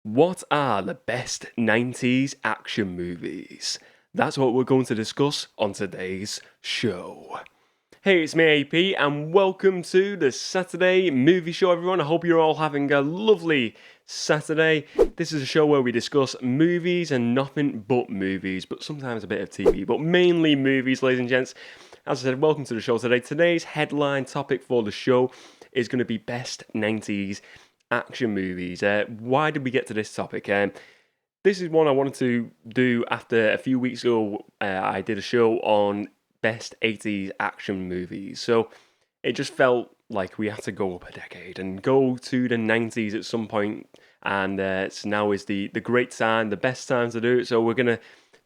What are the best 90s action movies? That's what we're going to discuss on today's show. Hey, it's me, AP, and welcome to the Saturday Movie Show, everyone. I hope you're all having a lovely Saturday. This is a show where we discuss movies and nothing but movies, but sometimes a bit of TV, but mainly movies, ladies and gents. As I said, welcome to the show today. Today's headline topic for the show is going to be best 90s action movies. Why did we get to this topic? This is one I wanted to do after a few weeks ago. I did a show on best 80s action movies. So it just felt like we had to go up a decade and go to the 90s at some point. And now is the great time, the best time to do it. So we're going to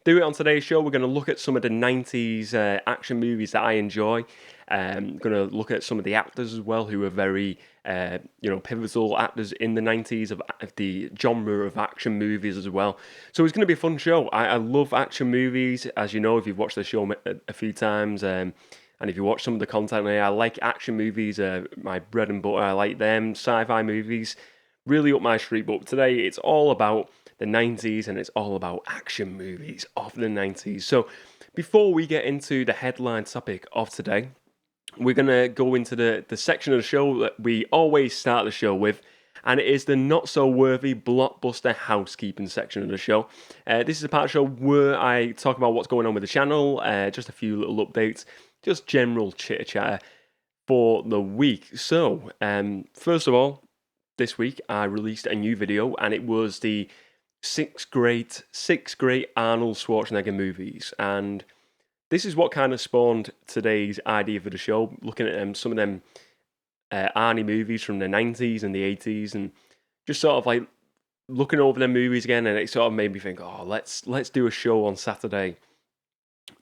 do it on today's show. We're going to look at some of the 90s action movies that I enjoy. Going to look at some of the actors as well who are very pivotal actors in the 90s of the genre of action movies as well. So it's going to be a fun show. I love action movies, as you know, if you've watched the show a few times. And if you watch some of the content, I like action movies, my bread and butter. I like them. Sci-fi movies, really up my street. But today it's all about the 90s and it's all about action movies of the 90s. So before we get into the headline topic of today, we're going to go into the section of the show that we always start the show with, and it is the not-so-worthy blockbuster housekeeping section of the show. This is a part of the show where I talk about what's going on with the channel, just a few little updates, just general chitter-chatter for the week. So, first of all, this week I released a new video, and it was the six great Arnold Schwarzenegger movies, and this is what kind of spawned today's idea for the show, looking at some of them Arnie movies from the 90s and the 80s, and just sort of like looking over them movies again, and it sort of made me think, oh, let's do a show on Saturday.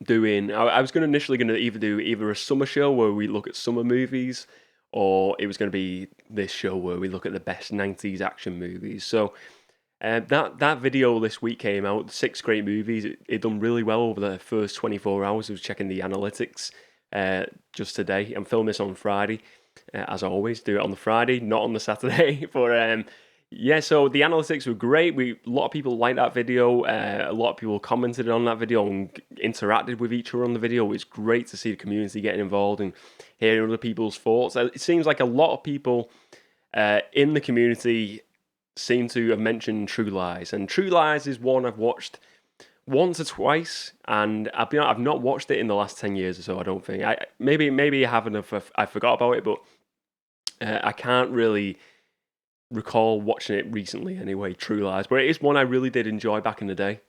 I was initially going to either a summer show where we look at summer movies, or it was going to be this show where we look at the best 90s action movies. So that video this week came out, 6 great movies. It done really well over the first 24 hours. I was checking the analytics just today. I'm filming this on Friday, as I always do it on the Friday, not on the Saturday. But so the analytics were great. A lot of people liked that video. A lot of people commented on that video and interacted with each other on the video. It's great to see the community getting involved and hearing other people's thoughts. It seems like a lot of people in the community seem to have mentioned True Lies, and True Lies is one I've watched once or twice, and I've not watched it in the last 10 years or so. I don't think. Maybe I haven't. I forgot about it, but I can't really recall watching it recently. Anyway, True Lies, but it is one I really did enjoy back in the day,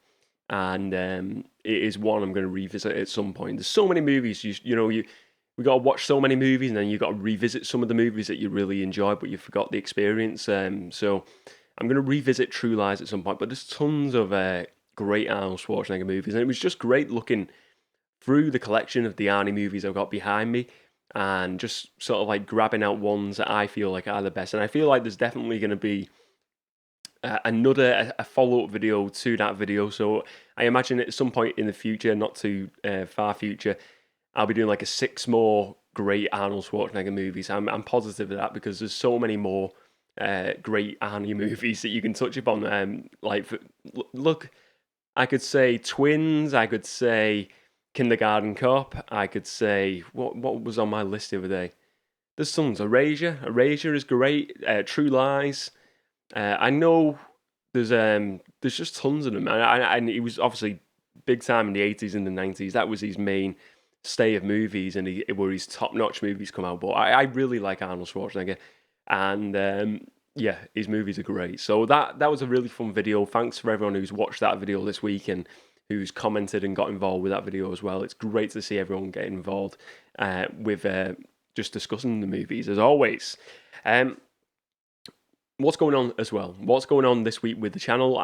and it is one I'm going to revisit at some point. There's so many movies. We got to watch so many movies, and then you got to revisit some of the movies that you really enjoyed, but you forgot the experience. So I'm going to revisit True Lies at some point, but there's tons of great Arnold Schwarzenegger movies, and it was just great looking through the collection of the Arnie movies I've got behind me, and just sort of like grabbing out ones that I feel like are the best. And I feel like there's definitely going to be a follow-up video to that video, so I imagine at some point in the future, not too far future, I'll be doing like 6 more great Arnold Schwarzenegger movies. I'm positive of that because there's so many more great Arnie movies that you can touch upon. Look, I could say Twins. I could say Kindergarten Cop. I could say what was on my list the other day. There's tons. Erasure is great. True Lies. I know there's just tons of them. And he was obviously big time in the 80s and the 90s. That was his main stay of movies, and where his top-notch movies come out. But I really like Arnold Schwarzenegger, and his movies are great. So that was a really fun video. Thanks for everyone who's watched that video this week and who's commented and got involved with that video as well. It's great to see everyone getting involved with just discussing the movies as always. What's going on as well? What's going on this week with the channel?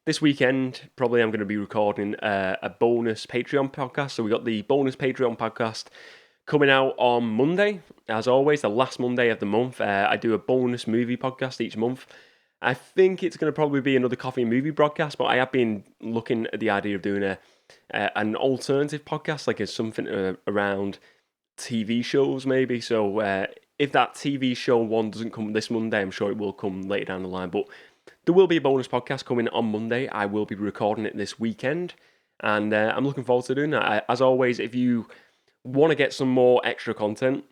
This weekend, probably I'm going to be recording a bonus Patreon podcast. So we got the bonus Patreon podcast coming out on Monday. As always, the last Monday of the month. I do a bonus movie podcast each month. I think it's going to probably be another coffee and movie broadcast, but I have been looking at the idea of doing an alternative podcast, like something around TV shows maybe. So if that TV show one doesn't come this Monday, I'm sure it will come later down the line. But there will be a bonus podcast coming on Monday. I will be recording it this weekend, and I'm looking forward to doing that. As always, if you want to get some more extra content,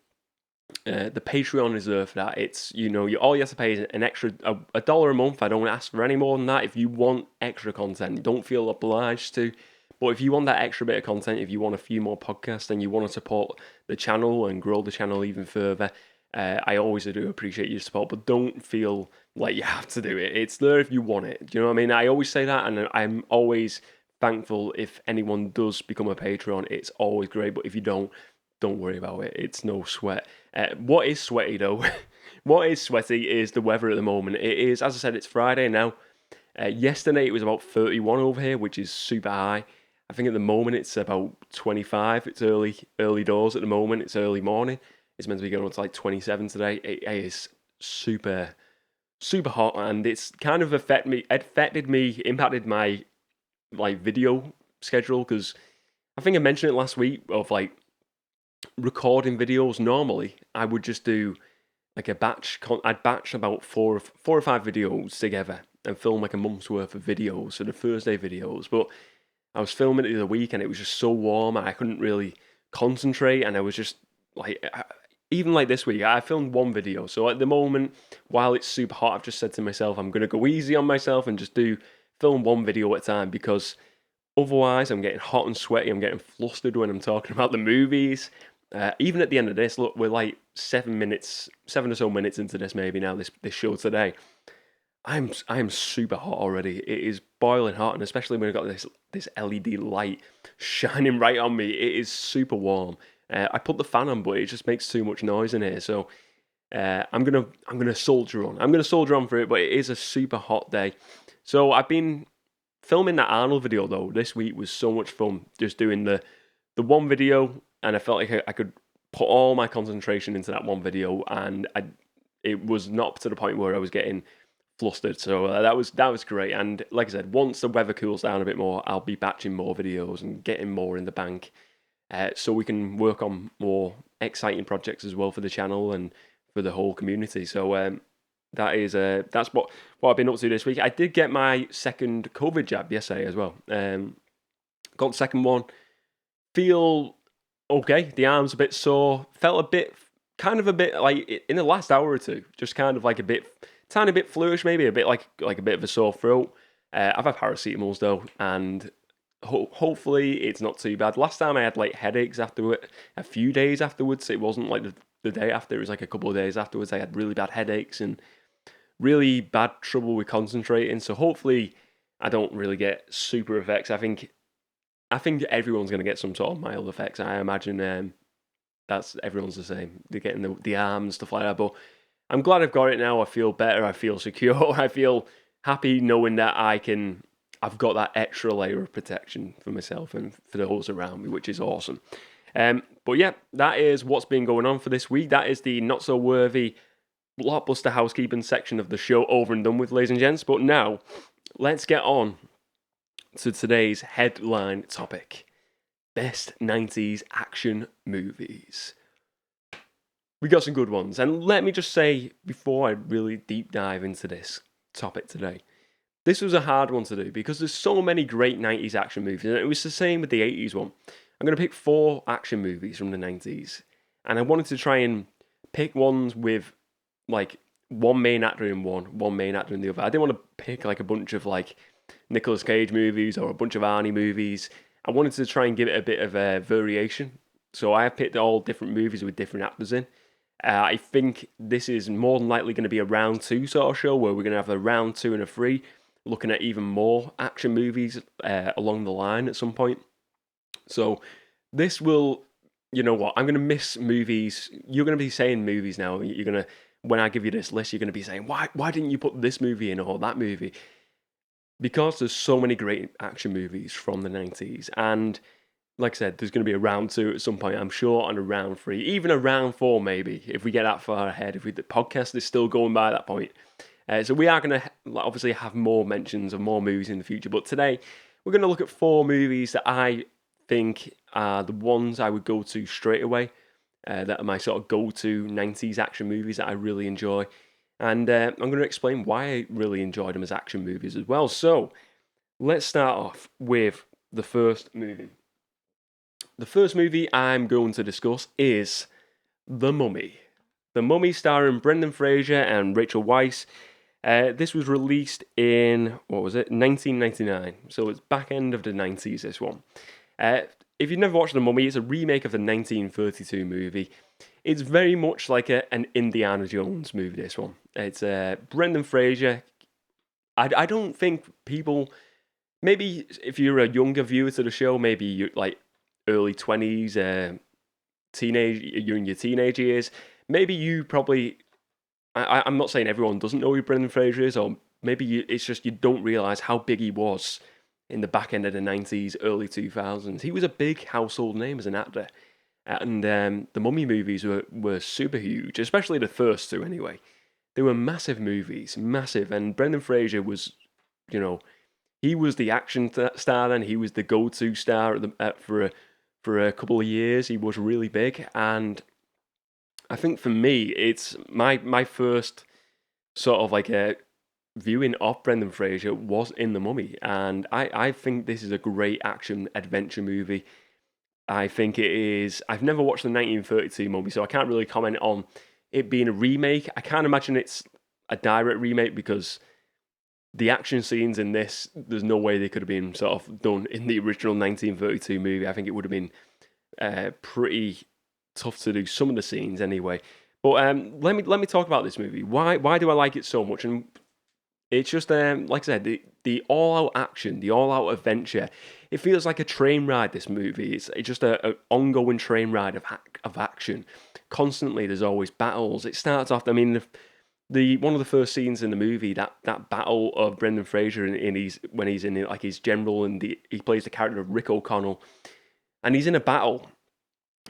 the Patreon is there for that. It's, all you have to pay is an extra $1 a month. I don't ask for any more than that. If you want extra content, don't feel obliged to. But if you want that extra bit of content, if you want a few more podcasts and you want to support the channel and grow the channel even further, I always do appreciate your support, but don't feel like you have to do it. It's there if you want it. Do you know what I mean? I always say that, and I'm always thankful if anyone does become a Patreon. It's always great, but if you don't worry about it. It's no sweat. What is sweaty, though? What is sweaty is the weather at the moment. It is, as I said, it's Friday now. Yesterday it was about 31 over here, which is super high. I think at the moment it's about 25. It's early doors at the moment. It's early morning. It's meant to be going on to like 27 today. It is super, super hot, and it's kind of impacted my like video schedule, because I think I mentioned it last week of like recording videos. Normally I would just do like a batch. I'd batch about four or five videos together and film like a month's worth of videos, so the Thursday videos. But I was filming it the other week, and it was just so warm, I couldn't really concentrate, and I was just like, even like this week, I filmed one video. So at the moment, while it's super hot, I've just said to myself, I'm going to go easy on myself and just film one video at a time, because otherwise I'm getting hot and sweaty, I'm getting flustered when I'm talking about the movies. Even at the end of this, look, we're like 7 or so minutes into this maybe now, this show today. I am super hot already. It is boiling hot, and especially when I've got this LED light shining right on me, it is super warm. I put the fan on, but it just makes too much noise in here. So I'm gonna soldier on. I'm gonna soldier on for it, but it is a super hot day. So I've been filming that Arnold video though. This week was so much fun, just doing the one video, and I felt like I could put all my concentration into that one video, and it was not to the point where I was getting flustered. So that was great. And like I said, once the weather cools down a bit more, I'll be batching more videos and getting more in the bank, so we can work on more exciting projects as well for the channel and for the whole community. So that's what I've been up to this week. I did get my second COVID jab yesterday as well. Got the second one. Feel okay. The arm's a bit sore. Felt a bit like in the last hour or two, just kind of like tiny bit fluish, maybe a bit like a bit of a sore throat. I've had paracetamols though, and hopefully it's not too bad. Last time I had like headaches afterward, a few days afterwards. It wasn't like the day after. It was like a couple of days afterwards. I had really bad headaches and really bad trouble with concentrating. So hopefully I don't really get super effects. I think everyone's going to get some sort of mild effects. I imagine everyone's the same. They're getting the arms, stuff like that. But I'm glad I've got it now. I feel better. I feel secure. I feel happy knowing that I've got that extra layer of protection for myself and for those around me, which is awesome. But yeah, that is what's been going on for this week. That is the not so worthy blockbuster housekeeping section of the show over and done with, ladies and gents. But now, let's get on to today's headline topic: best 90s action movies. We got some good ones, and let me just say before I really deep dive into this topic today, this was a hard one to do because there's so many great 90s action movies, and it was the same with the 80s one. I'm going to pick 4 action movies from the 90s, and I wanted to try and pick ones with like one main actor in one main actor in the other. I didn't want to pick like a bunch of like Nicolas Cage movies or a bunch of Arnie movies. I wanted to try and give it a bit of a variation. So I have picked all different movies with different actors in. I think this is more than likely going to be a round 2 sort of show where we're going to have a round 2 and a 3, looking at even more action movies along the line at some point. So this will, you know what, I'm going to miss movies. You're going to be saying movies now. You're going to, when I give you this list, you're going to be saying, why didn't you put this movie in or that movie? Because there's so many great action movies from the 90s. And like I said, there's going to be a round 2 at some point, I'm sure, and a round 3, even a round 4 maybe, if we get that far ahead, if the podcast is still going by that point. So we are going to obviously have more mentions of more movies in the future. But today, we're going to look at 4 movies that I think are the ones I would go to straight away. that are my sort of go-to 90s action movies that I really enjoy. And I'm going to explain why I really enjoy them as action movies as well. So, let's start off with the first movie. The first movie I'm going to discuss is The Mummy. The Mummy, starring Brendan Fraser and Rachel Weisz. This was released in, 1999. So it's back end of the 90s, this one. If you've never watched The Mummy, it's a remake of the 1932 movie. It's very much like an Indiana Jones movie, this one. It's Brendan Fraser. I don't think people, maybe if you're a younger viewer to the show, maybe you're like early 20s, you're in your teenage years, maybe you probably, I'm not saying everyone doesn't know who Brendan Fraser is, or maybe it's just you don't realise how big he was in the back end of the 90s, early 2000s. He was a big household name as an actor. And the Mummy movies were super huge, especially the first two anyway. They were massive movies, massive. And Brendan Fraser was, he was the action star then. He was the go-to star for a couple of years. He was really big. And I think for me, it's my first sort of like a viewing of Brendan Fraser was in The Mummy. And I think this is a great action adventure movie. I think it is. I've never watched the 1932 Mummy, so I can't really comment on it being a remake. I can't imagine it's a direct remake because the action scenes in this, there's no way they could have been sort of done in the original 1932 movie. I think it would have been pretty tough to do some of the scenes anyway. But let me talk about this movie. Why do I like it so much? And it's just like I said, the all-out action, the all-out adventure. It feels like a train ride, this movie. It's just an ongoing train ride of action. Constantly, there's always battles. It starts off, I mean, the one of the first scenes in the movie, that battle of Brendan Fraser when he's in like his general, and he plays the character of Rick O'Connell, and he's in a battle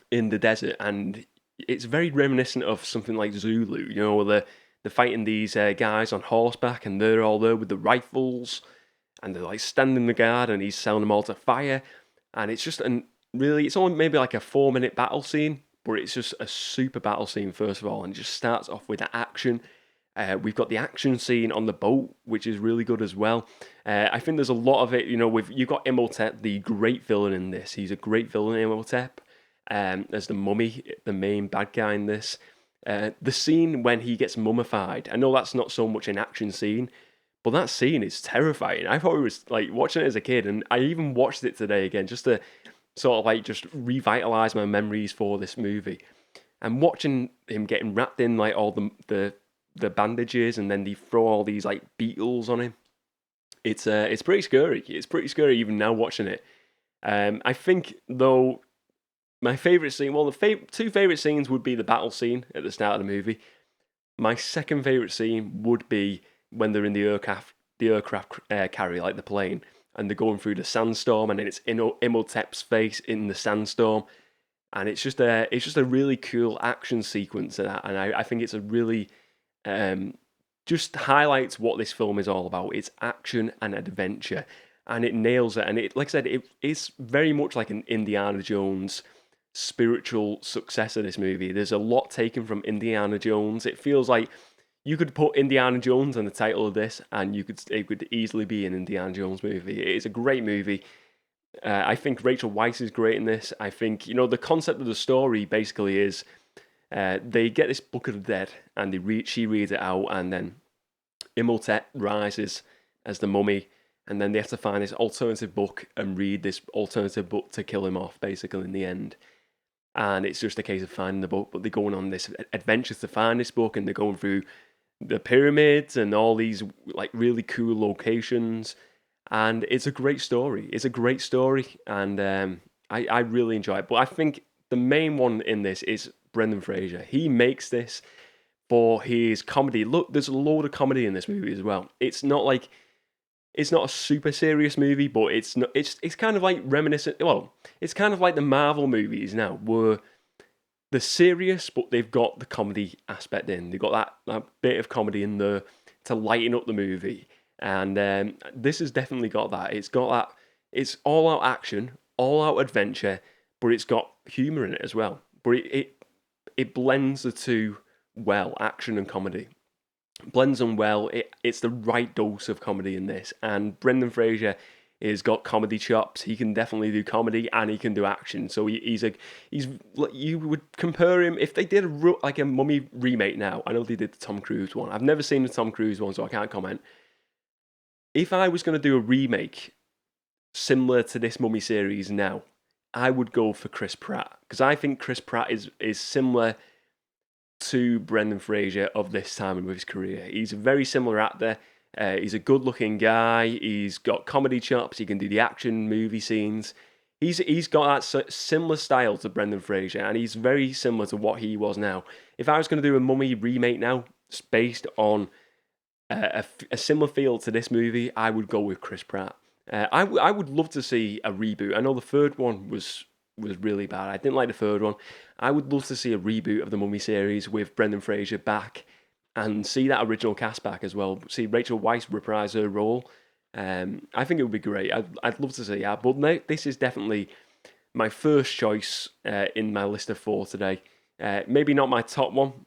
in the desert, and it's very reminiscent of something like Zulu. They're fighting these guys on horseback, and they're all there with the rifles, and they're like standing the guard, and he's selling them all to fire. And it's just it's only maybe like a 4-minute battle scene, but it's just a super battle scene first of all, and it just starts off with the action. We've got the action scene on the boat, which is really good as well. I think there's a lot of it, you've got Imhotep, the great villain in this. He's a great villain, Imhotep, as the mummy, the main bad guy in this. The scene when he gets mummified, I know that's not so much an action scene, but that scene is terrifying. I thought it was like watching it as a kid, and I even watched it today again just to sort of like just revitalize my memories for this movie. And watching him getting wrapped in like all the bandages, and then they throw all these like beetles on him. It's pretty scary. It's pretty scary even now watching it. I think though my favorite scene, the two favorite scenes would be the battle scene at the start of the movie. My second favorite scene would be when they're in the aircraft carrier, like the plane, and they're going through the sandstorm, and then it's Imhotep's face in the sandstorm, and it's just a really cool action sequence of that, and I think it's a really just highlights what this film is all about. It's action and adventure, and it nails it. And it, like I said, it's very much like an Indiana Jones spiritual successor. This movie, there's a lot taken from Indiana Jones. It feels like you could put Indiana Jones on the title of this, and it could easily be an Indiana Jones movie. It is a great movie. I think Rachel Weisz is great in this. I think the concept of the story basically is they get this book of the dead, and she reads it out, and then Imhotep rises as the mummy, and then they have to find this alternative book and read this alternative book to kill him off, basically, in the end. And it's just a case of finding the book, but they're going on this adventure to find this book, and they're going through the pyramids and all these like really cool locations, and it's a great story. It's a great story, and I really enjoy it. But I think the main one in this is Brendan Fraser. He makes this for his comedy. Look, there's a load of comedy in this movie as well. It's not a super serious movie, but it's kind of like reminiscent. Well, it's kind of like the Marvel movies now, where they're serious, but they've got the comedy aspect in. They've got that bit of comedy in there to lighten up the movie. And this has definitely got that. It's got that. It's all out action, all out adventure, but it's got humor in it as well. But it blends the two well, action and comedy. Blends them well. It's the right dose of comedy in this, and Brendan Fraser has got comedy chops. He can definitely do comedy and he can do action. So he's you would compare him if they did like a Mummy remake now. I know they did the Tom Cruise one. I've never seen the Tom Cruise one, so I can't comment. If I was going to do a remake similar to this Mummy series now, I would go for Chris Pratt, because I think Chris Pratt is similar to Brendan Fraser of this time in his career. He's a very similar actor. He's a good-looking guy. He's got comedy chops. He can do the action movie scenes. He's got that similar style to Brendan Fraser, and he's very similar to what he was now. If I was going to do a Mummy remake now, based on a similar feel to this movie, I would go with Chris Pratt. I would love to see a reboot. I know the third one was really bad. I didn't like the third one. I would love to see a reboot of the Mummy series with Brendan Fraser back and see that original cast back as well. See Rachel Weisz reprise her role. I think it would be great. I'd love to see that. But no, this is definitely my first choice in my list of 4 today. Maybe not my top one,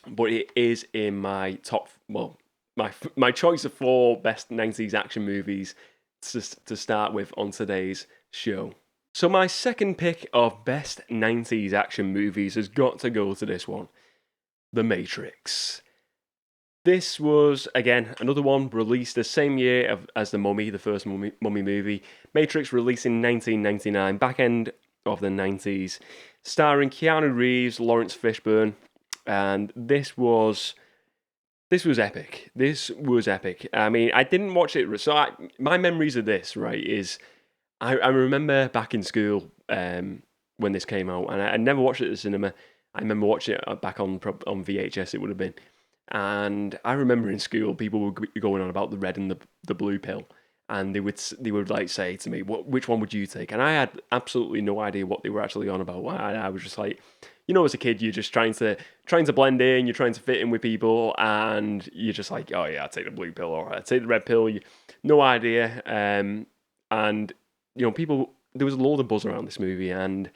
but it is in my top. Well, my choice of 4 best 90s action movies to start with on today's show. So my second pick of best 90s action movies has got to go to this one, The Matrix. This was, again, another one released the same year as The Mummy, the first Mummy movie. Matrix released in 1999, back end of the 90s, starring Keanu Reeves, Lawrence Fishburne, and this was epic. This was epic. I mean, I didn't watch it, so my memories of this, right, is I remember back in school when this came out, and I never watched it at the cinema. I remember watching it back on VHS, it would have been. And I remember in school, people were going on about the red and the blue pill, and they would like say to me, which one would you take? And I had absolutely no idea what they were actually on about. I was just like, as a kid, you're just trying to blend in, you're trying to fit in with people, and you're just like, oh yeah, I'll take the blue pill, or I'll take the red pill. No idea. And people, there was a load of buzz around this movie, and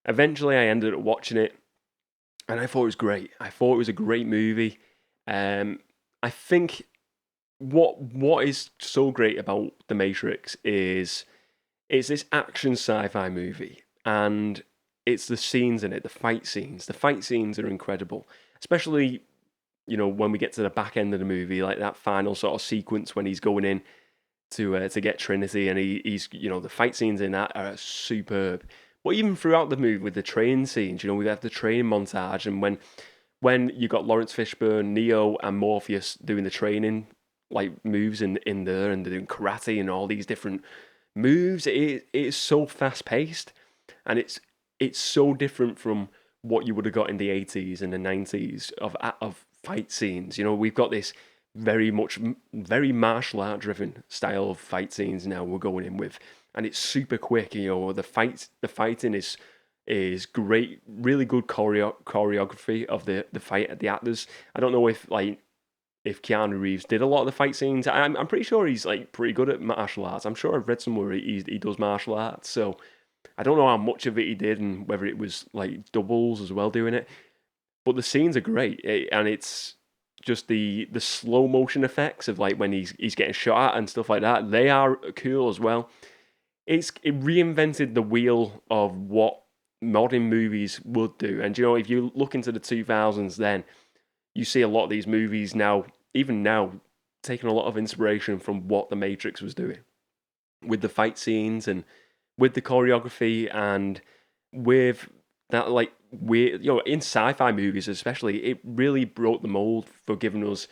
eventually I ended up watching it, and I thought it was great. I thought it was a great movie. I think what is so great about The Matrix is it's this action sci-fi movie, and it's the scenes in it, the fight scenes. The fight scenes are incredible, especially when we get to the back end of the movie, like that final sort of sequence when he's going in to get Trinity, and he's the fight scenes in that are superb. But even throughout the movie with the training scenes, we have the training montage, and when you got Lawrence Fishburne, Neo, and Morpheus doing the training like moves in there, and they're doing karate and all these different moves, it is so fast paced, and it's so different from what you would have got in the 80s and the 90s of fight scenes. We've got this very martial art driven style of fight scenes now we're going in with, and it's super quick. The fighting is great, really good choreography of the fight, the actors. I don't know if Keanu Reeves did a lot of the fight scenes. I'm pretty sure he's pretty good at martial arts. I'm sure I've read somewhere he does martial arts, so I don't know how much of it he did and whether it was doubles as well doing it. But the scenes are great, and it's just the slow motion effects of when he's getting shot at and stuff like that. They are cool as well. It reinvented the wheel of what modern movies would do. And if you look into the 2000s, then you see a lot of these movies now, even now, taking a lot of inspiration from what The Matrix was doing with the fight scenes and with the choreography, and with that weird, in sci-fi movies especially, it really broke the mold for giving us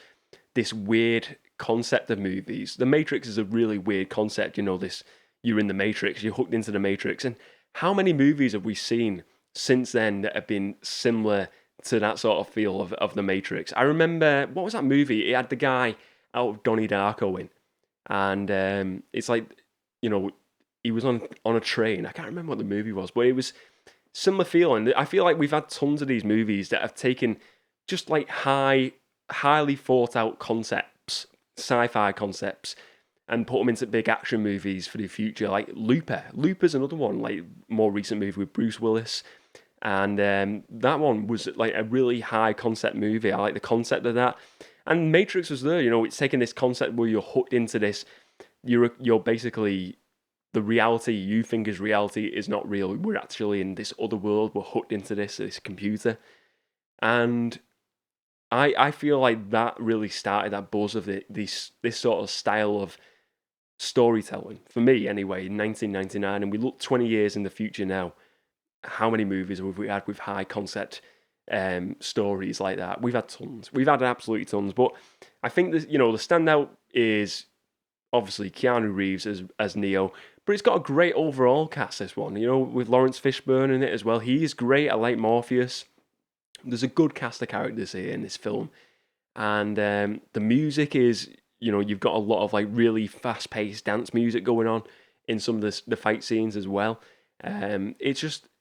this weird concept of movies. The Matrix is a really weird concept. This, you're in the Matrix, you're hooked into the Matrix, and how many movies have we seen since then that have been similar to that sort of feel of the Matrix? I remember, what was that movie? It had the guy out of Donnie Darko in, and it's he was on a train. I can't remember what the movie was, but it was similar feeling. I feel like we've had tons of these movies that have taken just highly thought out concepts, sci-fi concepts, and put them into big action movies for the future. Like Looper. Looper's another one, more recent movie with Bruce Willis. And that one was like a really high concept movie. I like the concept of that. And Matrix was there, it's taking this concept where you're hooked into this. You're basically, the reality you think is reality is not real. We're actually in this other world. We're hooked into this computer. And I feel like that really started that buzz of this sort of style of storytelling, for me anyway, in 1999. And we look 20 years in the future now. How many movies have we had with high concept stories like that? We've had tons. We've had absolutely tons. But I think that, the standout is obviously Keanu Reeves as Neo. But it's got a great overall cast, this one, with Lawrence Fishburne in it as well. He is great. I like Morpheus. There's a good cast of characters here in this film. And the music is, you've got a lot of like really fast-paced dance music going on in some of the fight scenes as well.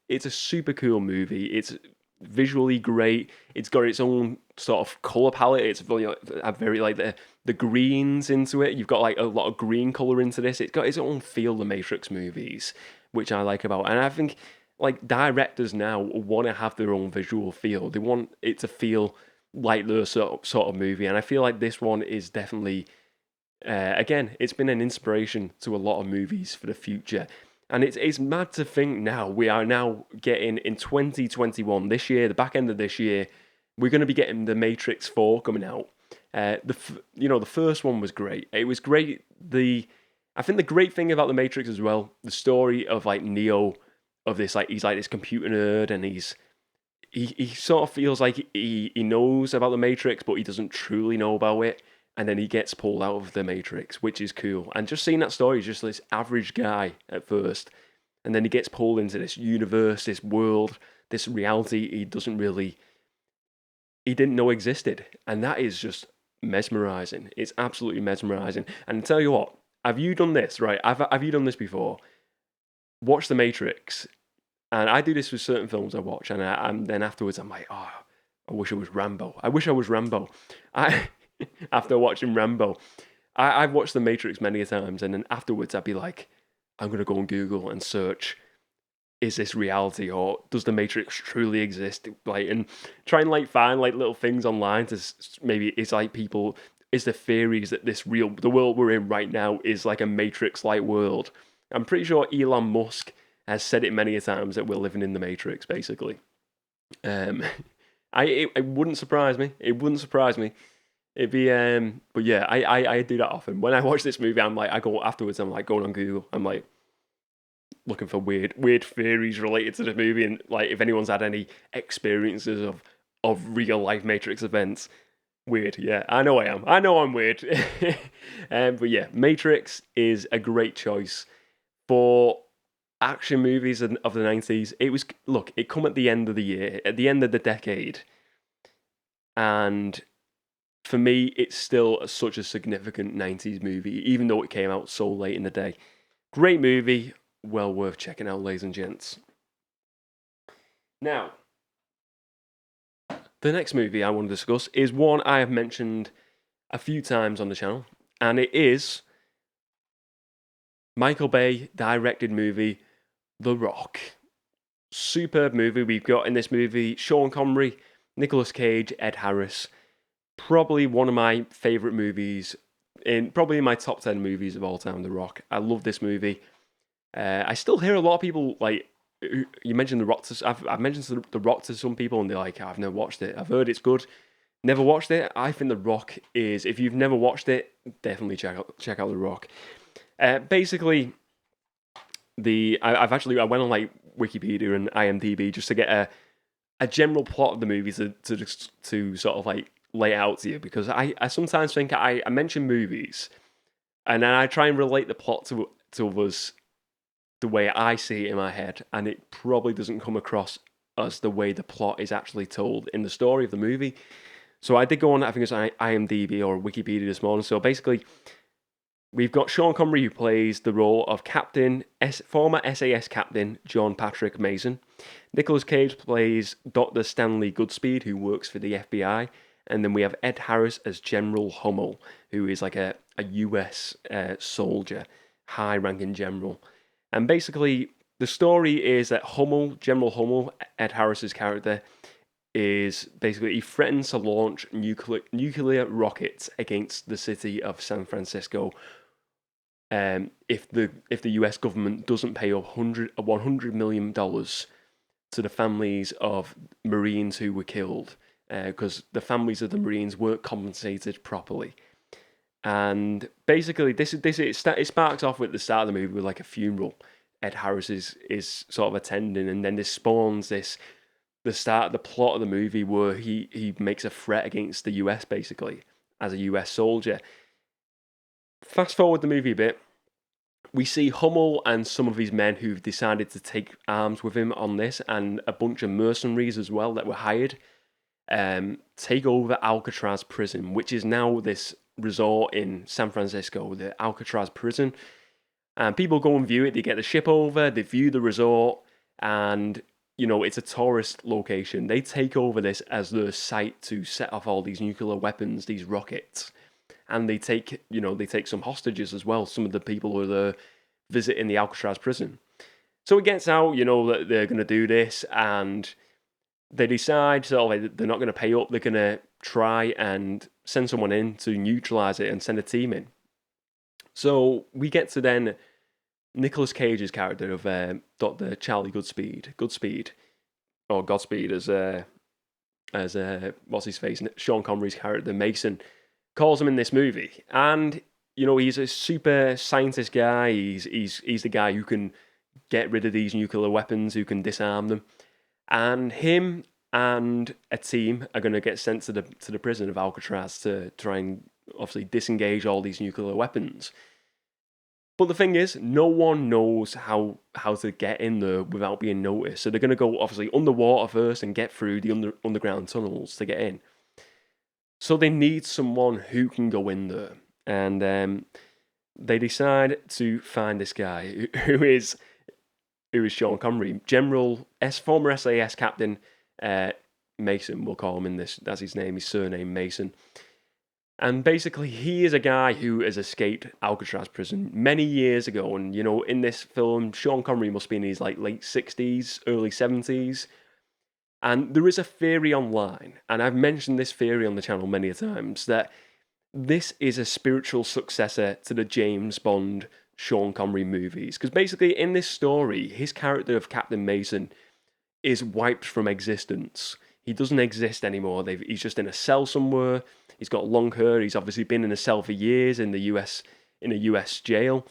It's a super cool movie. It's visually great. It's got its own sort of color palette. It's very like the greens into it. You've got like a lot of green color into this. It's got its own feel, the Matrix movies, which I like about. And I think like directors now want to have their own visual feel. They want it to feel like their sort of movie. And I feel like this one is definitely, again, it's been an inspiration to a lot of movies for the future. And it's mad to think now, we are now getting in 2021, this year, the back end of this year, we're going to be getting The Matrix 4 coming out. The first one was great. It was great. I think the great thing about The Matrix as well, the story of like Neo, of this, like he's like this computer nerd, and he sort of feels like he knows about the Matrix, but he doesn't truly know about it. And then he gets pulled out of the Matrix, which is cool. And just seeing that story, just this average guy at first, and then he gets pulled into this universe, this world, this reality he didn't know existed. And that is just mesmerizing. It's absolutely mesmerizing. And I tell you what, have you done this, right? Have you done this before? Watch The Matrix. And I do this with certain films I watch, and then afterwards I'm like, oh, I wish I was Rambo. After watching Rambo, I've watched The Matrix many times, and then afterwards I'd be like, I'm going to go on Google and search, is this reality, or does The Matrix truly exist? Like, and try and like find like little things online to maybe it's like is the theories that the world we're in right now is like a Matrix-like world. I'm pretty sure Elon Musk has said it many times that we're living in the Matrix, basically. It wouldn't surprise me. It wouldn't surprise me. It'd be but yeah, I do that often. When I watch this movie, I'm like going on Google. I'm like looking for weird theories related to the movie, and like if anyone's had any experiences of real life Matrix events. Weird, yeah. I know I am. I know I'm weird. But yeah, Matrix is a great choice for action movies of the 90s. It come at the end of the year, at the end of the decade, and for me, it's still such a significant 90s movie, even though it came out so late in the day. Great movie, well worth checking out, ladies and gents. Now, the next movie I want to discuss is one I have mentioned a few times on the channel, and it is Michael Bay directed movie, The Rock. Superb movie. We've got in this movie Sean Connery, Nicolas Cage, Ed Harris. Probably one of my favourite movies, probably in my top 10 movies of all time, The Rock. I love this movie. I still hear a lot of people, like, you mentioned The Rock, I've mentioned The Rock to some people, and they're like, I've never watched it. I've heard it's good. Never watched it. I think The Rock is, if you've never watched it, definitely check out The Rock. Basically, I went on like Wikipedia and IMDb just to get a general plot of the movie to sort of like lay it out to you, because I sometimes think I mention movies and then I try and relate the plot to us the way I see it in my head, and it probably doesn't come across as the way the plot is actually told in the story of the movie. So I did go on, I think it's IMDb or Wikipedia this morning. So basically, we've got Sean Connery, who plays the role of former SAS Captain John Patrick Mason. Nicolas Cage plays Dr. Stanley Goodspeed, who works for the FBI. And then we have Ed Harris as General Hummel, who is like a US soldier, high-ranking general. And basically, the story is that General Hummel, Ed Harris's character, is basically he threatens to launch nuclear rockets against the city of San Francisco. If the US government doesn't pay up $100 million to the families of Marines who were killed, because the families of the Marines weren't compensated properly. And basically, it sparks off at the start of the movie with like a funeral. Ed Harris is sort of attending, and then this spawns the start of the plot of the movie where he makes a threat against the US basically as a US soldier. Fast forward the movie a bit, we see Hummel and some of his men who've decided to take arms with him on this, and a bunch of mercenaries as well that were hired, take over Alcatraz prison, which is now this resort in San Francisco, the Alcatraz prison. And people go and view it. They get the ship over, they view the resort, and it's a tourist location. They take over this as their site to set off all these nuclear weapons, these rockets. And they take some hostages as well. Some of the people who are there visiting the Alcatraz prison. So it gets out, that they're going to do this, and they decide they're not going to pay up. They're going to try and send someone in to neutralize it and send a team in. So we get to then Nicolas Cage's character of Dr. Charlie Godspeed, or Godspeed as what's his face, Sean Connery's character Mason, calls him in this movie, and he's a super scientist guy. He's the guy who can get rid of these nuclear weapons, who can disarm them, and him and a team are going to get sent to the prison of Alcatraz to try and obviously disengage all these nuclear weapons. But the thing is, no one knows how to get in there without being noticed. So they're going to go obviously underwater first and get through the underground tunnels to get in. So they need someone who can go in there. And they decide to find this guy who is Sean Connery, former SAS captain Mason, we'll call him in this. That's his name, his surname, Mason. And basically, he is a guy who has escaped Alcatraz prison many years ago. And, in this film, Sean Connery must be in his late 60s, early 70s. And there is a theory online, and I've mentioned this theory on the channel many times, that this is a spiritual successor to the James Bond Sean Connery movies. Because basically, in this story, his character of Captain Mason is wiped from existence. He doesn't exist anymore. He's just in a cell somewhere. He's got long hair. He's obviously been in a cell for years in a US jail.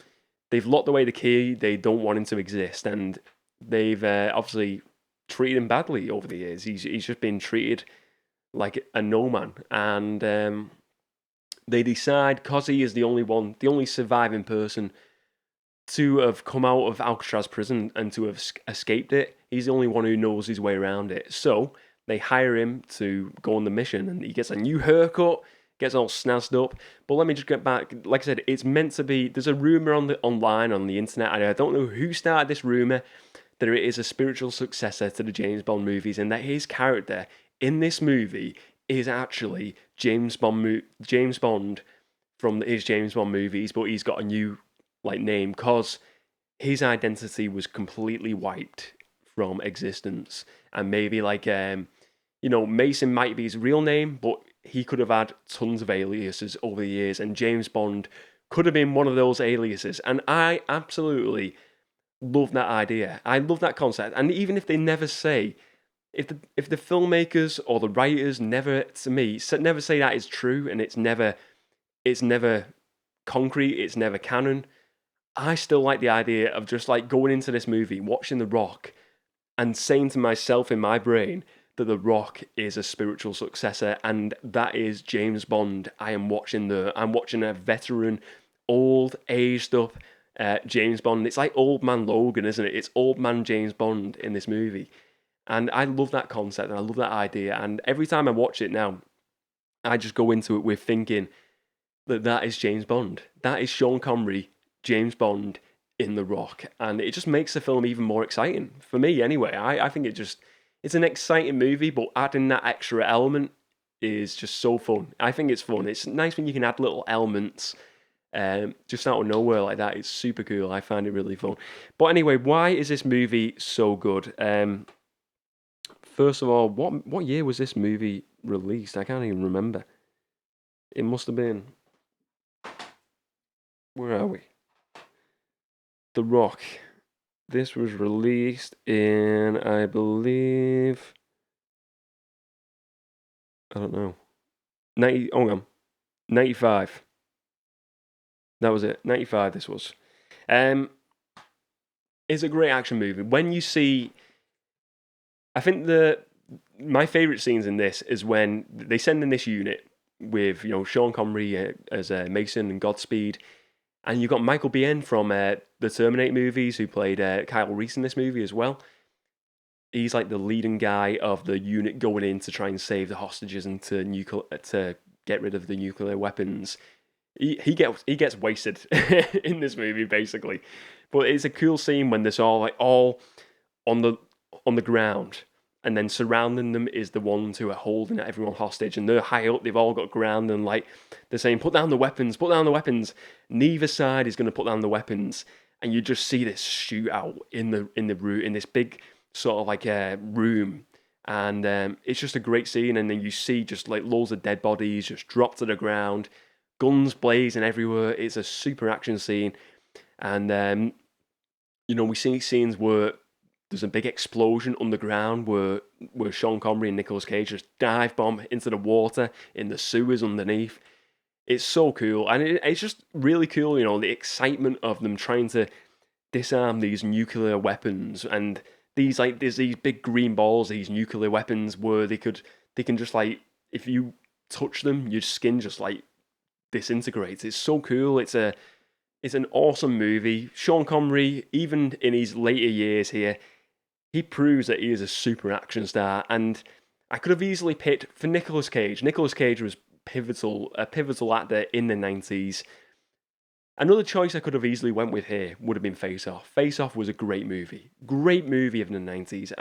They've locked away the key. They don't want him to exist, and they've obviously treated him badly over the years. He's just been treated like a no man, and they decide, because he is the only surviving person to have come out of Alcatraz prison and to have escaped it. He's the only one who knows his way around it. So they hire him to go on the mission, and he gets a new haircut, gets all snazzed up. But let me just get back. Like I said, it's meant to be. There's a rumor online on the internet, and I don't know who started this rumor, that it is a spiritual successor to the James Bond movies, and that his character in this movie is actually James Bond from his James Bond movies, but he's got a new name because his identity was completely wiped from existence. And maybe Mason might be his real name, but he could have had tons of aliases over the years, and James Bond could have been one of those aliases. And I absolutely love that idea. I love that concept. And even if they never say, if the filmmakers or the writers never say that is true, and it's never concrete, it's never canon, I still like the idea of just going into this movie, watching The Rock, and saying to myself in my brain that The Rock is a spiritual successor, and that is James Bond. I'm watching a veteran, old, aged up James Bond. It's like Old Man Logan, isn't it? It's Old Man James Bond in this movie. And I love that concept, and I love that idea. And every time I watch it now, I just go into it with thinking that is James Bond. That is Sean Connery, James Bond in The Rock. And it just makes the film even more exciting. For me, anyway. I think it's an exciting movie, but adding that extra element is just so fun. I think it's fun. It's nice when you can add little elements just out of nowhere like that. It's super cool. I find it really fun. But anyway, why is this movie so good? First of all, what year was this movie released? I can't even remember. It must have been. Where are we? The Rock. This was released in, I believe. I don't know. 95. That was it. 95. This was. It's a great action movie. When you see, I think my favorite scenes in this is when they send in this unit with Sean Connery as Mason and Godspeed, and you've got Michael Biehn from the Terminator movies, who played Kyle Reese in this movie as well. He's like the leading guy of the unit going in to try and save the hostages and to get rid of the nuclear weapons. He gets wasted in this movie basically, but it's a cool scene when they're all on the ground, and then surrounding them is the ones who are holding everyone hostage, and they're high up. They've all got ground, and like they're saying, "Put down the weapons! Put down the weapons!" Neither side is going to put down the weapons, and you just see this shootout in this big sort of like room, and it's just a great scene. And then you see just like loads of dead bodies just dropped to the ground, guns blazing everywhere. It's a super action scene, and we see scenes where there's a big explosion underground where Sean Connery and Nicolas Cage just dive bomb into the water in the sewers underneath. It's so cool, and it's just really cool, the excitement of them trying to disarm these nuclear weapons, and there's these big green balls, these nuclear weapons where they can just like, if you touch them, your skin just like disintegrates. It's so cool. It's an awesome movie. Sean Connery, even in his later years here, he proves that he is a super action star. And I could have easily picked for Nicolas Cage. Nicolas Cage was a pivotal actor in the 90s. Another choice I could have easily went with here would have been Face Off. Face Off was a great movie of the 90s.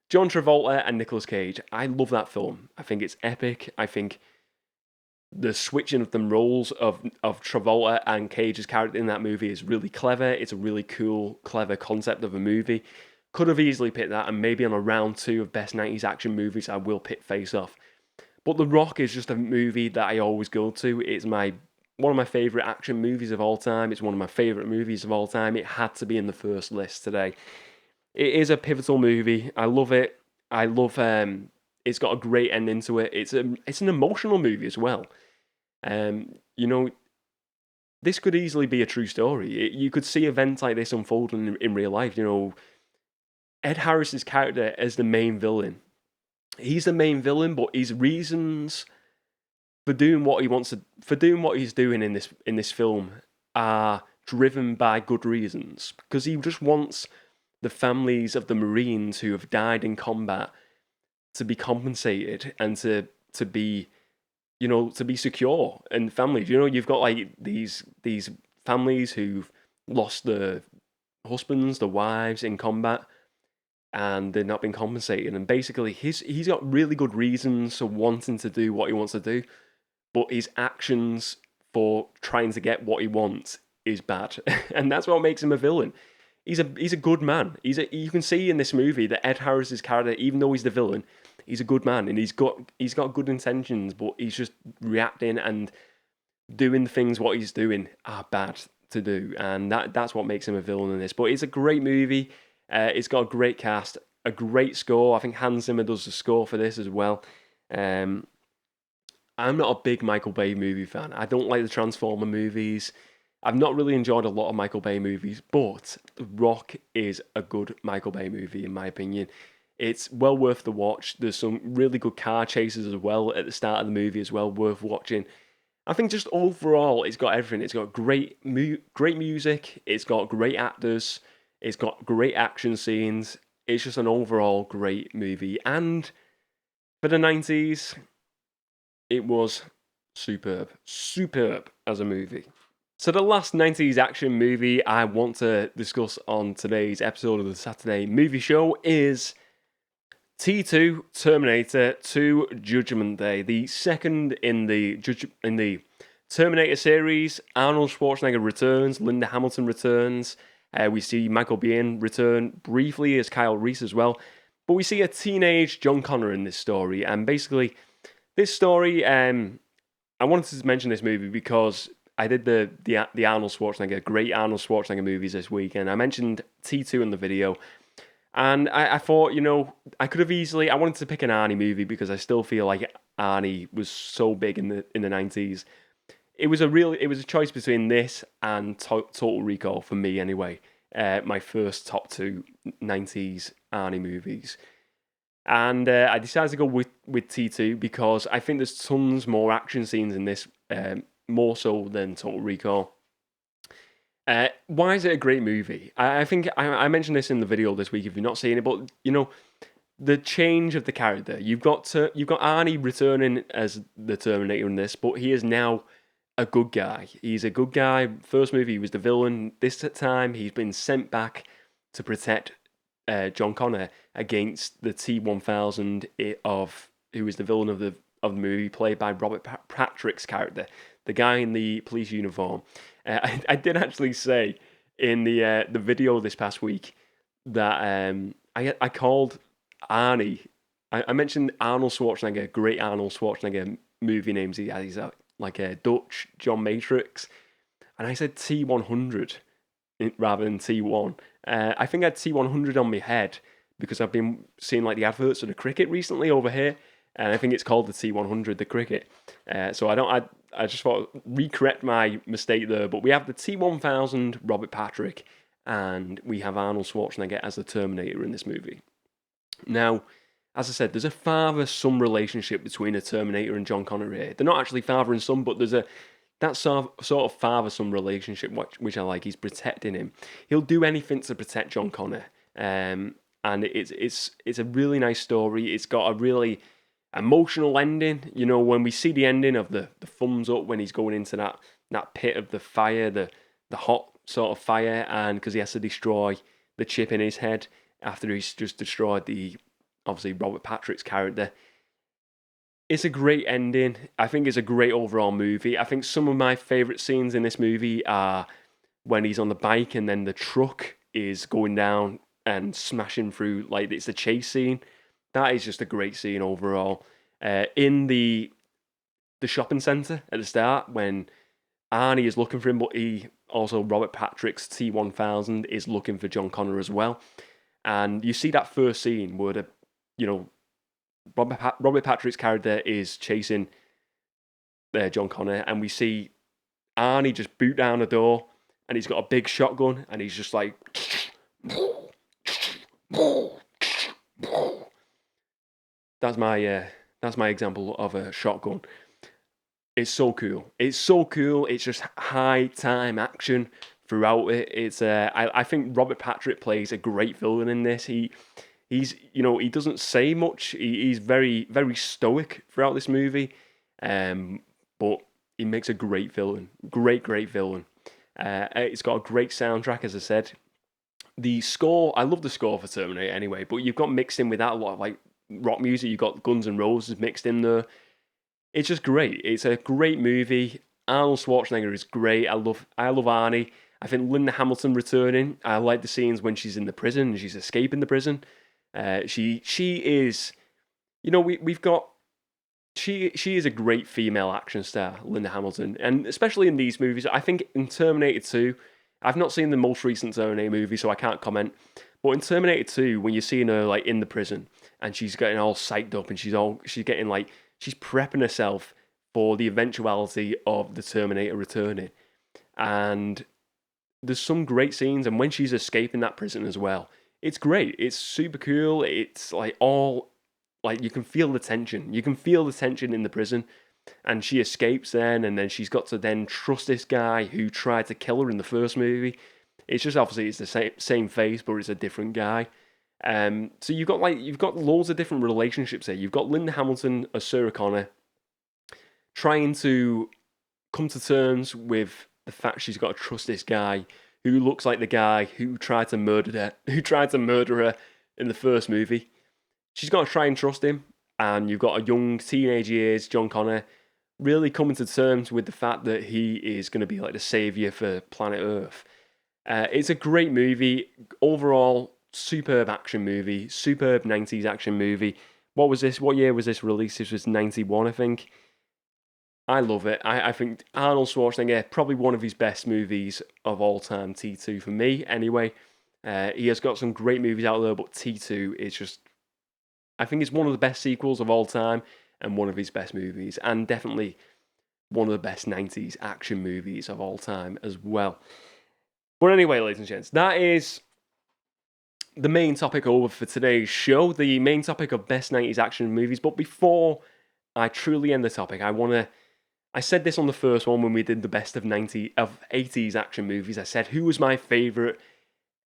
John Travolta and Nicolas Cage. I love that film. I think it's epic. I think the switching of the roles of Travolta and Cage's character in that movie is really clever. It's a really cool, clever concept of a movie. Could have easily picked that, and maybe on a round 2 of best 90s action movies, I will pick Face Off. But The Rock is just a movie that I always go to. It's one of my favourite action movies of all time. It's one of my favourite movies of all time. It had to be in the first list today. It is a pivotal movie. I love it. I love it's got a great ending to it. It's an emotional movie as well. This could easily be a true story. You could see events like this unfolding in real life. Ed Harris's character as the main villain. He's the main villain, but his reasons for doing what he's doing in this film are driven by good reasons, because he just wants the families of the Marines who have died in combat to be compensated and to be secure, and families. You've got like these families who've lost their husbands, their wives in combat, and they've not been compensated. And basically, he's got really good reasons for wanting to do what he wants to do, but his actions for trying to get what he wants is bad, and that's what makes him a villain. He's a good man. You can see in this movie that Ed Harris's character, even though he's the villain, he's a good man, and he's got good intentions, but he's just reacting and doing the things what he's doing are bad to do, and that's what makes him a villain in this. But it's a great movie. It's got a great cast, a great score. I think Hans Zimmer does the score for this as well. I'm not a big Michael Bay movie fan. I don't like the Transformer movies. I've not really enjoyed a lot of Michael Bay movies, but The Rock is a good Michael Bay movie, in my opinion. It's well worth the watch. There's some really good car chases as well at the start of the movie as well, worth watching. I think just overall, it's got everything. It's got great music. It's got great actors. It's got great action scenes. It's just an overall great movie. And for the 90s, it was superb. Superb as a movie. So the last 90s action movie I want to discuss on today's episode of the Saturday Movie Show is T2 Terminator 2 Judgment Day, the second in the Terminator series, Arnold Schwarzenegger returns, Linda Hamilton returns. We see Michael Biehn return briefly as Kyle Reese as well. But we see a teenage John Connor in this story. And basically, this story, I wanted to mention this movie because I did the Arnold Schwarzenegger, great Arnold Schwarzenegger movies this week. And I mentioned T2 in the video. And I thought, I could have easily, I wanted to pick an Arnie movie because I still feel like Arnie was so big in the 90s. It was a choice between this and Total Recall for me anyway. My first top two 90s Arnie movies. And I decided to go with T2 because I think there's tons more action scenes in this, more so than Total Recall. Why is it a great movie? I think I mentioned this in the video this week if you've not seen it, but the change of the character. You've got Arnie returning as the Terminator in this, but he is now a good guy. He's a good guy. First movie, he was the villain. This time, he's been sent back to protect John Connor against the T-1000 who is the villain of the movie, played by Robert Patrick's character, the guy in the police uniform. I did actually say in the video this past week that I called Arnie. I mentioned Arnold Schwarzenegger, great Arnold Schwarzenegger movie names. He's like a Dutch John Matrix, and I said T-100 rather than T1. I think I had T-100 on my head because I've been seeing like the adverts for the cricket recently over here, and I think it's called the T-100, the cricket. So I just thought recorrect my mistake there. But we have the T-1000 Robert Patrick, and we have Arnold Schwarzenegger as the Terminator in this movie. Now, as I said, there's a father-son relationship between a Terminator and John Connor here. They're not actually father and son, but there's that sort of father-son relationship which I like. He's protecting him. He'll do anything to protect John Connor. And it's a really nice story. It's got a really emotional ending. When we see the ending of the thumbs up when he's going into that pit of the fire, the hot sort of fire, and because he has to destroy the chip in his head after he's just destroyed obviously Robert Patrick's character. It's a great ending. I think it's a great overall movie. I think some of my favourite scenes in this movie are when he's on the bike and then the truck is going down and smashing through, like it's the chase scene. That is just a great scene overall. In the shopping centre at the start, when Arnie is looking for him, but Robert Patrick's T-1000 is looking for John Connor as well. And you see that first scene where Robert Patrick's character is chasing John Connor, and we see Arnie just boot down the door, and he's got a big shotgun, and he's just like, that's my example of a shotgun. It's so cool. It's just high time action throughout it. It's I think Robert Patrick plays a great villain in this. He doesn't say much. He's very, very stoic throughout this movie, but he makes a great villain. Great villain. It's got a great soundtrack, as I said. The score, I love the score for Terminator anyway, but you've got mixed in with that a lot of like rock music. You've got Guns N' Roses mixed in there. It's just great. It's a great movie. Arnold Schwarzenegger is great. I love Arnie. I think Linda Hamilton returning. I like the scenes when she's in the prison and she's escaping the prison. She is, she is a great female action star, Linda Hamilton, and especially in these movies. I think in Terminator 2, I've not seen the most recent Terminator movie, so I can't comment. But in Terminator 2, when you're seeing her like in the prison and she's getting all psyched up and she's prepping herself for the eventuality of the Terminator returning, and there's some great scenes, and when she's escaping that prison as well. It's great. It's super cool. It's like you can feel the tension. You can feel the tension in the prison, and she escapes then, and then she's got to then trust this guy who tried to kill her in the first movie. It's just obviously it's the same face, but it's a different guy. So you've got loads of different relationships here. You've got Linda Hamilton as Sarah Connor trying to come to terms with the fact she's got to trust this guy who looks like the guy who tried to murder her in the first movie. She's got to try and trust him, and you've got a young teenage years John Connor really coming to terms with the fact that he is going to be like the savior for planet Earth. It's a great movie. Overall, superb action movie. Superb 90s action movie. What was this? What year was this released? This was 91, I think. I love it. I think Arnold Schwarzenegger, probably one of his best movies of all time, T2 for me, anyway. He has got some great movies out there, but T2 is just, I think it's one of the best sequels of all time and one of his best movies, and definitely one of the best 90s action movies of all time as well. But anyway, ladies and gents, that is the main topic over for today's show, the main topic of best 90s action movies. But before I truly end the topic, I said this on the first one when we did the best of 80s action movies. I said, who was my favourite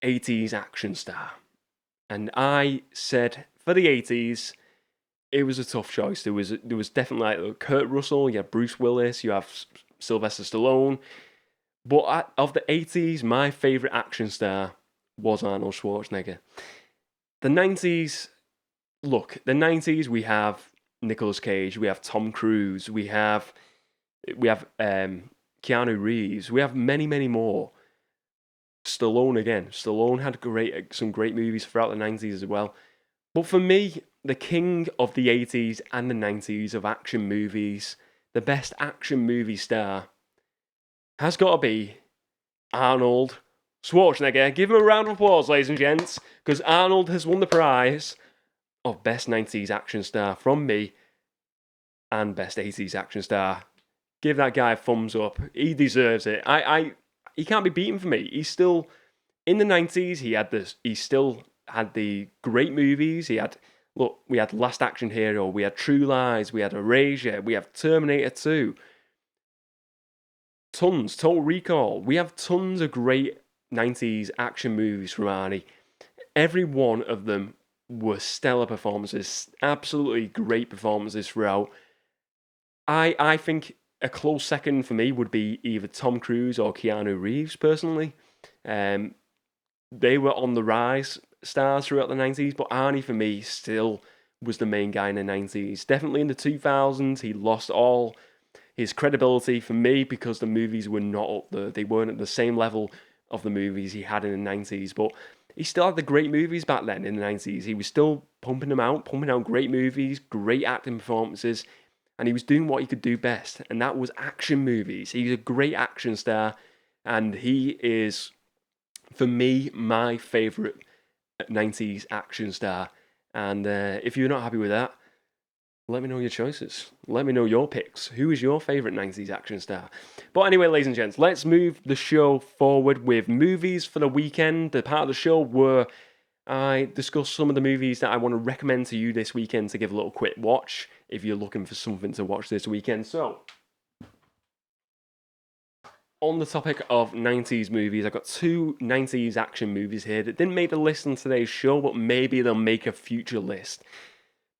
80s action star? And I said, for the 80s, it was a tough choice. There was definitely like Kurt Russell, you have Bruce Willis, you have Sylvester Stallone. But of the 80s, my favourite action star was Arnold Schwarzenegger. The 90s, we have Nicolas Cage, we have Tom Cruise, we have Keanu Reeves, we have many, many more. Stallone again. Stallone had some great movies throughout the 90s as well. But for me, the king of the 80s and the 90s of action movies, the best action movie star, has got to be Arnold Schwarzenegger. Give him a round of applause, ladies and gents, because Arnold has won the prize of Best 90s Action Star from me and Best 80s Action Star. Give that guy a thumbs up. He deserves it. He can't be beaten for me. He's still in the 90s. He still had the great movies. We had Last Action Hero, we had True Lies, we had Erasure, we have Terminator 2. Total Recall. We have tons of great 90s action movies from Arnie. Every one of them were stellar performances, absolutely great performances throughout. I think a close second for me would be either Tom Cruise or Keanu Reeves, personally. They were on the rise stars throughout the 90s, but Arnie, for me, still was the main guy in the 90s. Definitely in the 2000s, he lost all his credibility for me because the movies were not up there. They weren't at the same level of the movies he had in the 90s, but he still had the great movies back then in the 90s. He was still pumping out great movies, great acting performances, and he was doing what he could do best, and that was action movies. He's a great action star, and he is, for me, my favourite 90s action star. And if you're not happy with that, let me know your choices. Let me know your picks. Who is your favourite 90s action star? But anyway, ladies and gents, let's move the show forward with movies for the weekend. The part of the show where I discuss some of the movies that I want to recommend to you this weekend to give a little quick watch if you're looking for something to watch this weekend. So, on the topic of 90s movies, I've got two 90s action movies here that didn't make the list on today's show, but maybe they'll make a future list.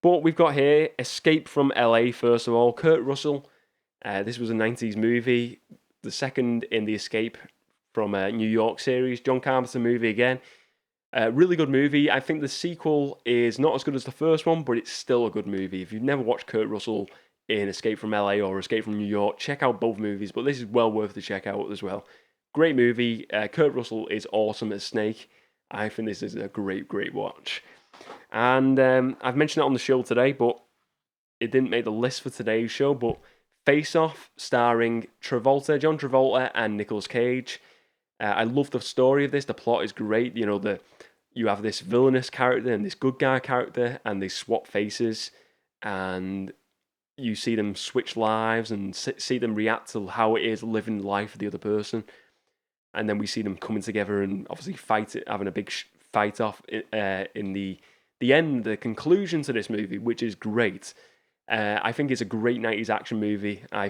But we've got here Escape from LA, first of all. Kurt Russell. This was a 90s movie, the second in the Escape from New York series. John Carpenter movie again. Really good movie. I think the sequel is not as good as the first one, but it's still a good movie. If you've never watched Kurt Russell in Escape from LA or Escape from New York, check out both movies, but this is well worth the check out as well. Great movie. Kurt Russell is awesome as Snake. I think this is a great, great watch. And I've mentioned it on the show today, but it didn't make the list for today's show, but Face Off, starring John Travolta and Nicolas Cage. I love the story of this. The plot is great. You know, you have this villainous character and this good guy character, and they swap faces, and you see them switch lives and see them react to how it is living life for the other person. And then we see them coming together and obviously having a big fight off in the end, the conclusion to this movie, which is great. I think it's a great 90s action movie. I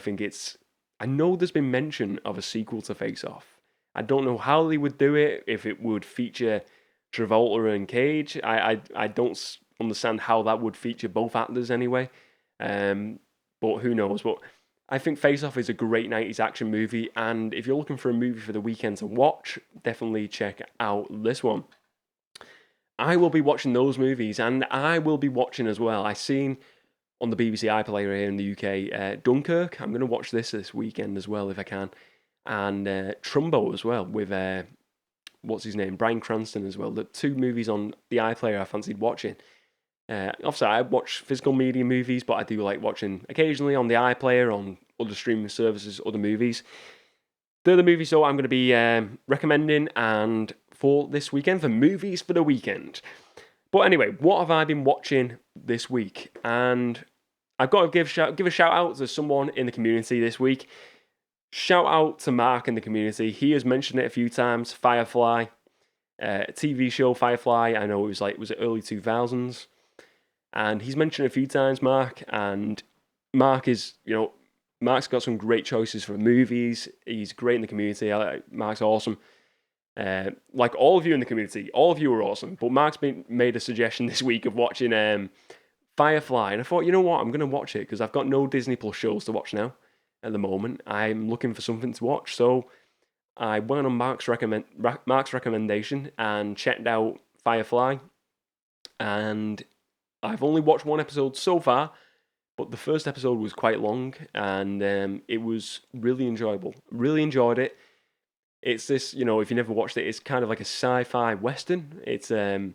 know there's been mention of a sequel to Face Off. I don't know how they would do it, if it would feature Travolta and Cage. I don't understand how that would feature both actors anyway. But who knows? But I think Face Off is a great 90s action movie, and if you're looking for a movie for the weekend to watch, definitely check out this one. I will be watching those movies, and I will be watching as well. I seen on the BBC iPlayer here in the UK. Dunkirk, I'm going to watch this weekend as well if I can. And Trumbo as well with, what's his name, Bryan Cranston as well. The two movies on the iPlayer I fancied watching. Obviously, I watch physical media movies, but I do like watching occasionally on the iPlayer, on other streaming services, other movies. They're the movies so I'm going to be recommending and for this weekend, for movies for the weekend. But anyway, what have I been watching this week? And I've got to give a shout out to someone in the community this week. Shout out to Mark in the community. He has mentioned it a few times. Firefly, TV show Firefly. I know was it early 2000s? And he's mentioned it a few times, Mark. And Mark is, Mark's got some great choices for movies. He's great in the community. Mark's awesome. Like all of you in the community, all of you are awesome. But Mark's made a suggestion this week of watching Firefly. And I thought, you know what? I'm going to watch it because I've got no Disney Plus shows to watch now at the moment. I'm looking for something to watch. So I went on Mark's recommendation and checked out Firefly. And I've only watched one episode so far, but the first episode was quite long, and it was really enjoyable. Really enjoyed it. It's this, if you never watched it, it's kind of like a sci-fi western. It's is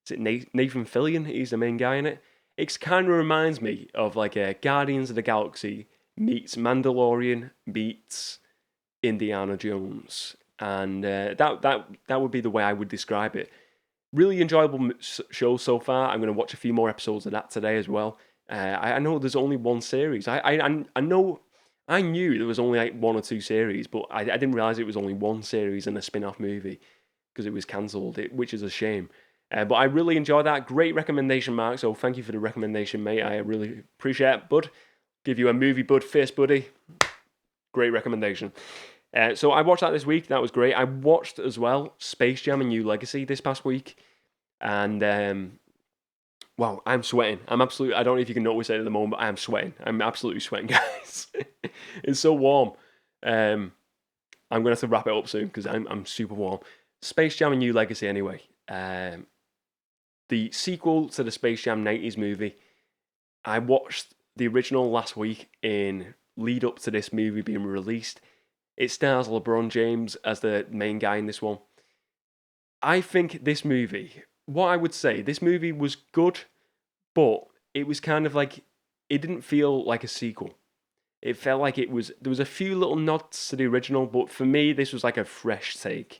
it Nathan Fillion? He's the main guy in it. It kind of reminds me of like a Guardians of the Galaxy meets Mandalorian meets Indiana Jones, and that would be the way I would describe it. Really enjoyable show so far. I'm going to watch a few more episodes of that today as well. I know there's only one series. I knew there was only like one or two series, but I didn't realize it was only one series and a spin-off movie because it was cancelled, which is a shame. But I really enjoyed that. Great recommendation, Mark. So thank you for the recommendation, mate. I really appreciate it, bud. Give you a movie bud fist, buddy. Great recommendation. So I watched that this week. That was great. I watched as well Space Jam: A New Legacy this past week, and wow, I'm sweating. I don't know if you can notice it at the moment, but I'm sweating. I'm absolutely sweating, guys. It's so warm. I'm gonna have to wrap it up soon because I'm super warm. Space Jam: A New Legacy, anyway. The sequel to the Space Jam 90s movie. I watched the original last week in lead up to this movie being released. It stars LeBron James as the main guy in this one. I think this movie, what I would say, this movie was good, but it was kind of like, it didn't feel like a sequel. It felt like there was a few little nods to the original, but for me, this was like a fresh take.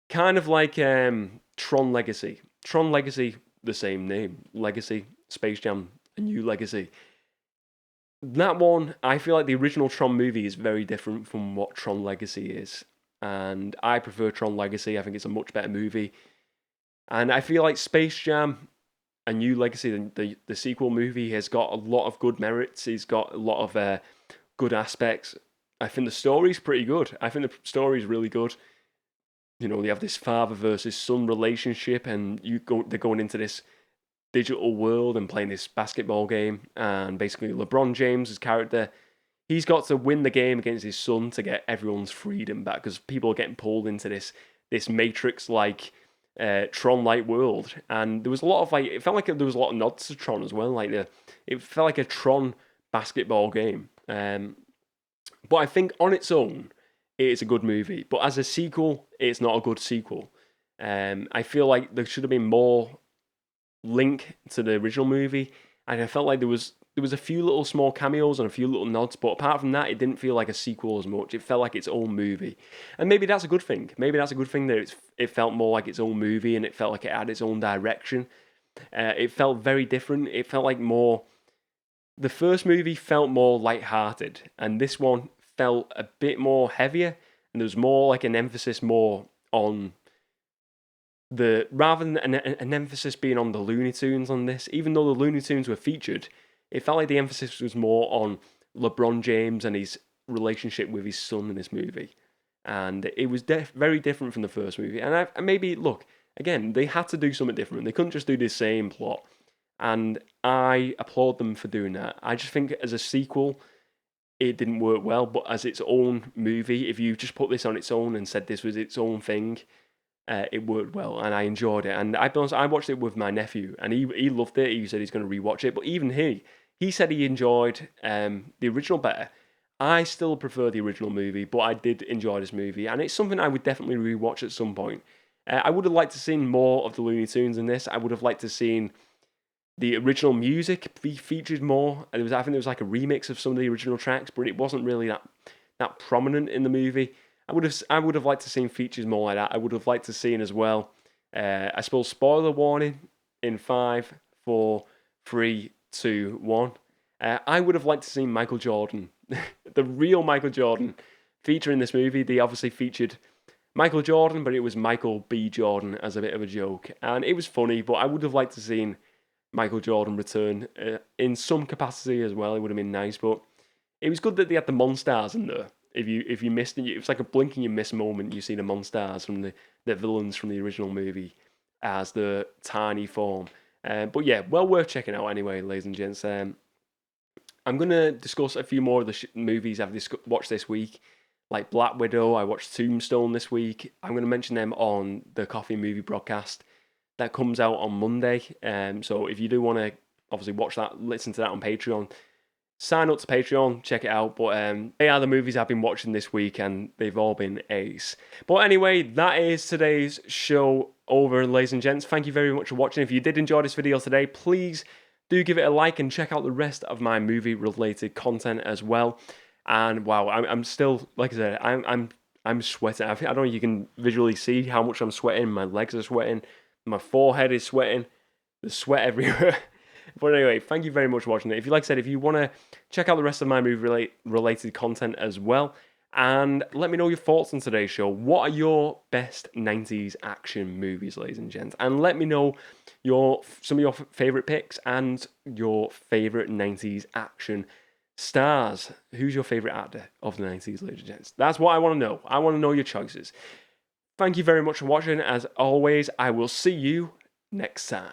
Kind of like Tron Legacy. Tron Legacy, the same name. Legacy, Space Jam, A New Legacy. That one, I feel like the original Tron movie is very different from what Tron Legacy is. And I prefer Tron Legacy. I think it's a much better movie. And I feel like Space Jam: A New Legacy, the sequel movie, has got a lot of good merits. It's got a lot of good aspects. I think the story's pretty good. I think the story's really good. They have this father versus son relationship, and they're going into this digital world and playing this basketball game, and basically LeBron James' character, he's got to win the game against his son to get everyone's freedom back because people are getting pulled into this Matrix-like Tron-like world. And there was a lot of it felt like there was a lot of nods to Tron as well. It felt like a Tron basketball game. But I think on its own, it is a good movie. But as a sequel, it's not a good sequel. I feel like there should have been more link to the original movie, and I felt like there was a few little small cameos and a few little nods, but apart from that, it didn't feel like a sequel as much. It felt like its own movie, and maybe that's a good thing. Maybe that's a good thing that it felt more like its own movie, and it felt like it had its own direction. It felt very different. It felt like more. The first movie felt more light-hearted, and this one felt a bit more heavier, and there was more like an emphasis more on rather than an emphasis being on the Looney Tunes on this, even though the Looney Tunes were featured, it felt like the emphasis was more on LeBron James and his relationship with his son in this movie. And it was very different from the first movie. And maybe, look, again, they had to do something different. They couldn't just do the same plot. And I applaud them for doing that. I just think as a sequel, it didn't work well. But as its own movie, if you just put this on its own and said this was its own thing, it worked well, and I enjoyed it. And I watched it with my nephew, and he loved it. He said he's going to rewatch it, but even He said he enjoyed the original better. I still prefer the original movie, but I did enjoy this movie, and it's something I would definitely rewatch at some point. I would have liked to seen more of the Looney Tunes in this. I would have liked to seen the original music be featured more. I think there was like a remix of some of the original tracks, but it wasn't really that prominent in the movie. I would have liked to seen features more like that. I would have liked to seen as well. I suppose spoiler warning in 5, 4, 3, 2, 1. I would have liked to see Michael Jordan, the real Michael Jordan, feature in this movie. They obviously featured Michael Jordan, but it was Michael B. Jordan as a bit of a joke. And it was funny, but I would have liked to seen Michael Jordan return in some capacity as well. It would have been nice, but it was good that they had the Monstars in there. If you missed it, it's like a blink and you miss moment. You see the Monstars from the villains from the original movie as the tiny form. But yeah, well worth checking out anyway, ladies and gents. I'm going to discuss a few more of the movies I've watched this week, like Black Widow. I watched Tombstone this week. I'm going to mention them on the Coffee Movie broadcast that comes out on Monday. So if you do want to obviously watch that, listen to that on Patreon, sign up to Patreon, check it out. But they are the movies I've been watching this week, and they've all been ace. But anyway, that is today's show over, ladies and gents. Thank you very much for watching. If you did enjoy this video today, please do give it a like and check out the rest of my movie-related content as well. And wow, I'm still, like I said, I'm sweating. I don't know if you can visually see how much I'm sweating. My legs are sweating. My forehead is sweating. There's sweat everywhere. But anyway, thank you very much for watching it. If you like I said, if you want to check out the rest of my movie-related content as well, and let me know your thoughts on today's show. What are your best 90s action movies, ladies and gents? And let me know some of your favourite picks and your favourite 90s action stars. Who's your favourite actor of the 90s, ladies and gents? That's what I want to know. I want to know your choices. Thank you very much for watching. As always, I will see you next time.